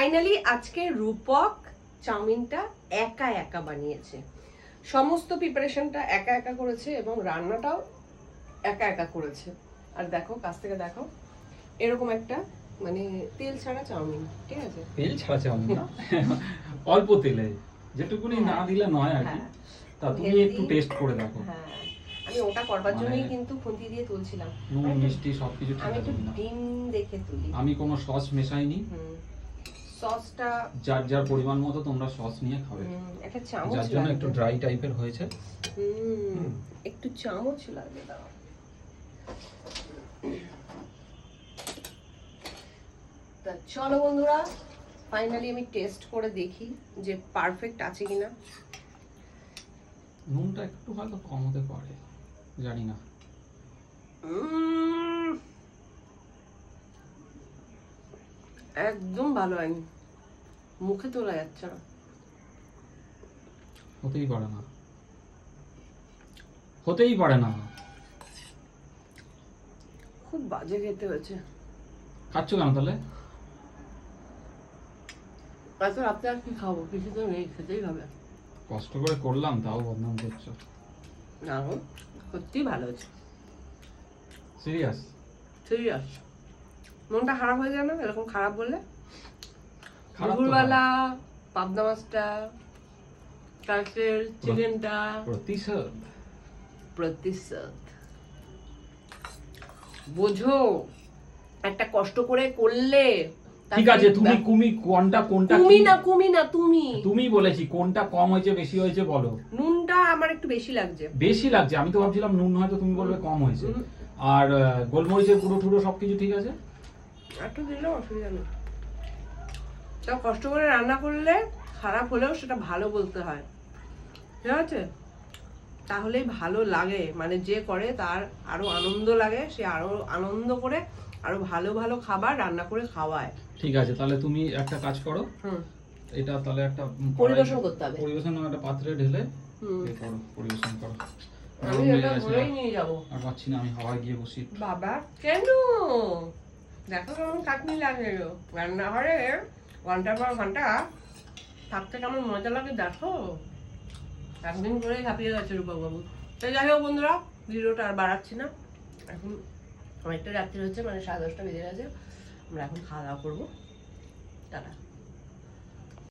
Finally আজকে রূপক চাউমিনটা একা একা বানিয়েছে, সমস্ত প্রিপারেশনটা একা একা করেছে এবং রান্নাটাও একা একা করেছে। আর দেখো, কাছ থেকে দেখো, এরকম একটা মানে তেল ছাড়া চাউমিন, ঠিক আছে? তেল ছাড়া চাউমিন না, অল্প তেলে, যেটুকুনি না দিলে নয় আর কি। তা তুমি একটু টেস্ট করে দেখো। হ্যাঁ, আমি ওটা করবার জন্যই কিন্তু খুন্তি দিয়ে তুলছিলাম। নুন মিষ্টি সবকিছু ঠিক আমি আছে একটু কিনা। ডিম দেখে তুলি। আমি কোনো সস মেশাইনি। সসটা যার যার পরিমাণ মতো তোমরা সস নিয়ে খাবে। একটা চামচ যার জন্য লাগবে। একটু ড্রাই টাইপের হয়েছে। একটু চামচ লাগবে দাও। তা চলো বন্ধুরা, ফাইনালি আমি টেস্ট করে দেখি যে পারফেক্ট আছে কিনা। নুনটা একটু হয়তো কম হতে পারে, জানি না। একদম ভালো হয়নি, মুখে তোলা যাচ্ছে না। হতেই পারে না, হতেই পারে না। খুব বাজে খেতে হয়েছে। খাচ্ছ কেন তাহলে? আচ্ছা, রাতে আর কি খাবো? কিছু তো নেই, খেতেই হবে। কষ্ট করে করলাম, তাও বদনাম করছো। না গো, সত্যিই ভালো হয়েছে। সিরিয়াস সিরিয়াস, মনটা খারাপ হয়ে যায় না এরকম খারাপ বললে? খারাপ তো দুপুরবেলা পাবদা মাছটা, কালকের চিকেনটা, প্রতিশোধ। প্রতিশোধ বোঝো, একটা কষ্ট করে করলে। ঠিক আছে, তুমি কোনটা তুমি বলেছি, কোনটা কম হয়েছে বেশি হয়েছে বলো। নুনটা আমার একটু বেশি লাগছে। বেশি লাগছে? আমি তো ভাবছিলাম নুন হয়তো তুমি বলবে কম হয়েছে। আর গোলমরিচের গুঁড়ো টুড়ো সবকিছু ঠিক আছে? একটু দিলেও অসুবিধা নেই। তা কষ্ট করে রান্না করলে খারাপ হলেও সেটা ভালো বলতে হয়, ঠিক আছে? তাহলেই ভালো লাগে, মানে যে করে তার আরো আনন্দ লাগে, সে আরো আনন্দ করে আরো ভালো ভালো খাবার রান্না করে খাওয়ায়। ঠিক আছে, তাহলে তুমি একটা কাজ করো, এটা তাহলে একটা পরিবেশন করতে হবে। পরিবেশন একটা পাত্রে ঢেলে করো, পরিবেশন করো। আমি এটা ঘরেই নিয়ে যাবো। আর পাচ্ছি না, আমি হাওয়ায় গিয়ে বসি। বাবা কেন? দেখো কেমন কাটনি লাগে রান্নাঘরে, ঘন্টার পর ঘন্টা থাকতে কেমন মজা লাগে দেখো। একদিন করেই হাঁপিয়ে গেছে রূপক বাবু। তাই যাই হোক বন্ধুরা, ভিডিওটা আর বাড়াচ্ছি না। এখন অনেকটা রাত্রি হচ্ছে, মানে 10:30 বেজে গেছে। আমরা এখন খাওয়া দাওয়া করবো। টাটা।